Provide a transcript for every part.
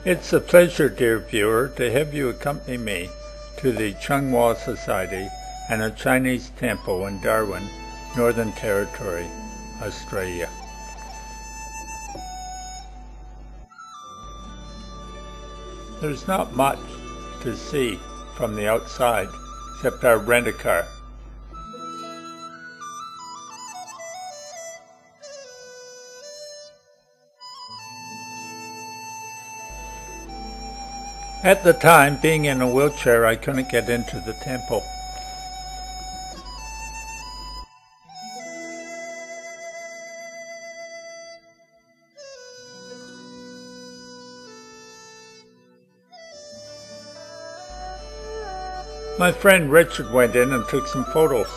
It's a pleasure, dear viewer, to have you accompany me to the Changhua Society and a Chinese temple in Darwin, Northern Territory, Australia. There's not much to see from the outside except our rent-a-car. At the time, being in a wheelchair, I couldn't get into the temple. My friend Richard went in and took some photos.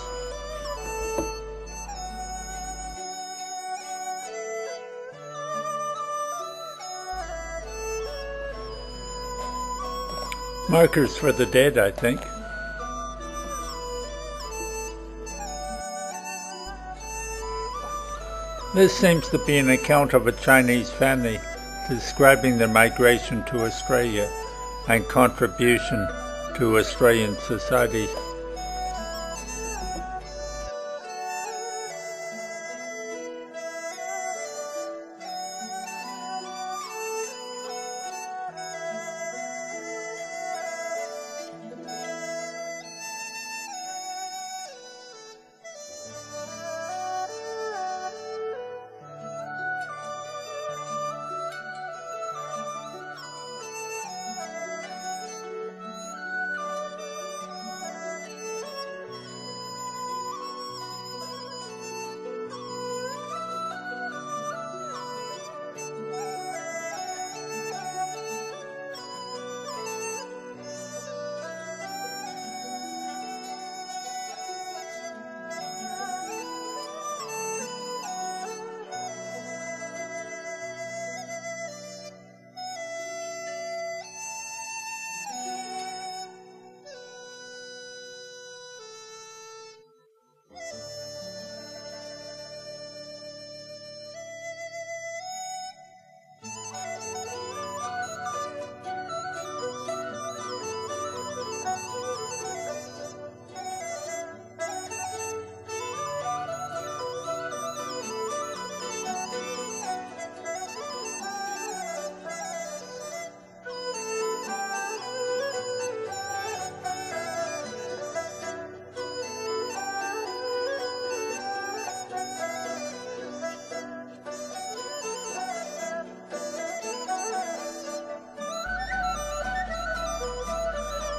Markers for the dead, I think. This seems to be an account of a Chinese family describing their migration to Australia and contribution to Australian society.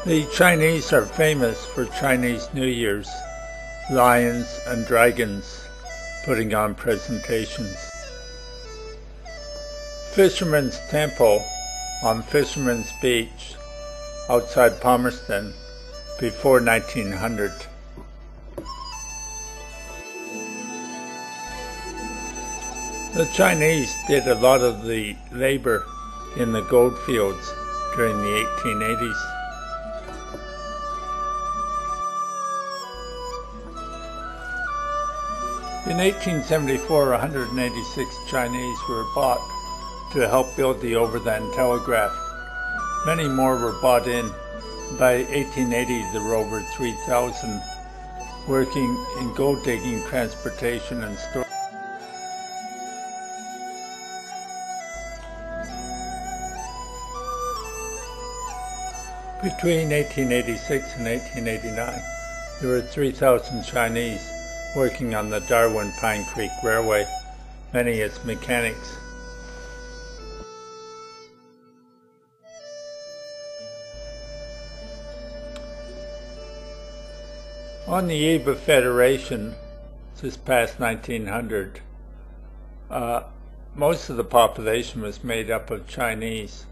The Chinese are famous for Chinese New Year's, lions and dragons putting on presentations. Fisherman's Temple on Fisherman's Beach outside Palmerston before 1900. The Chinese did a lot of the labor in the gold fields during the 1880s. In 1874, 186 Chinese were bought to help build the overland telegraph. Many more were bought in. By 1880, there were over 3,000 working in gold digging, transportation, and storage. Between 1886 and 1889, there were 3,000 Chinese working on the Darwin Pine Creek Railway, many as mechanics. On the eve of Federation, just past 1900, most of the population was made up of Chinese.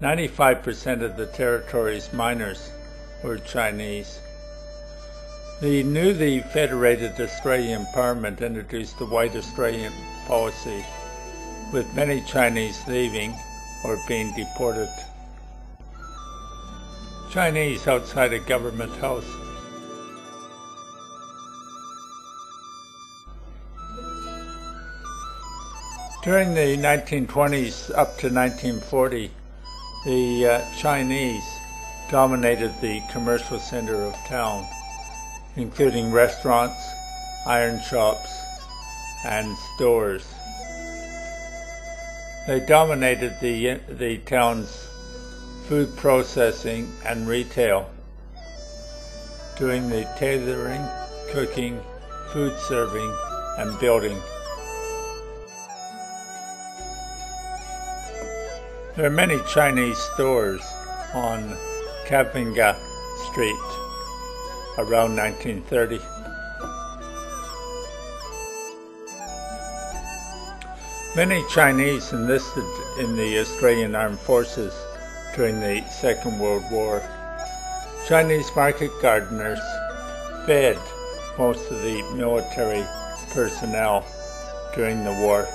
95% of the territory's miners were Chinese. The newly federated Australian Parliament introduced the White Australian policy, with many Chinese leaving or being deported. Chinese outside a government house. During the 1920s up to 1940, The Chinese dominated the commercial center of town, including restaurants, iron shops, and stores. They dominated the town's food processing and retail, doing the tailoring, cooking, food serving, and building. There are many Chinese stores on Kavinga Street around 1930. Many Chinese enlisted in the Australian Armed Forces during the Second World War. Chinese market gardeners fed most of the military personnel during the war.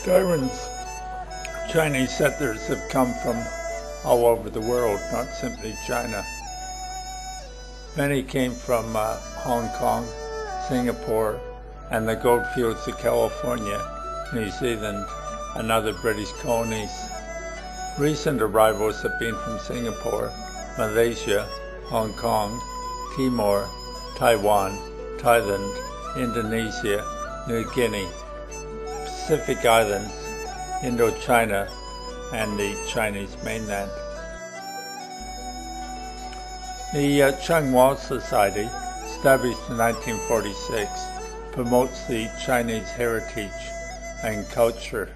Darwin's Chinese settlers have come from all over the world, not simply China. Many came from Hong Kong, Singapore, and the goldfields of California, New Zealand, and other British colonies. Recent arrivals have been from Singapore, Malaysia, Hong Kong, Timor, Taiwan, Thailand, Indonesia, New Guinea, Pacific Islands, Indochina, and the Chinese mainland. The Changhua Society, established in 1946, promotes the Chinese heritage and culture.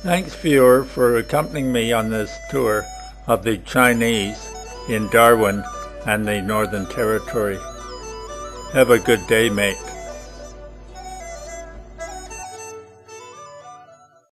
Thanks, viewer, for accompanying me on this tour of the Chinese in Darwin and the Northern Territory. Have a good day, mate.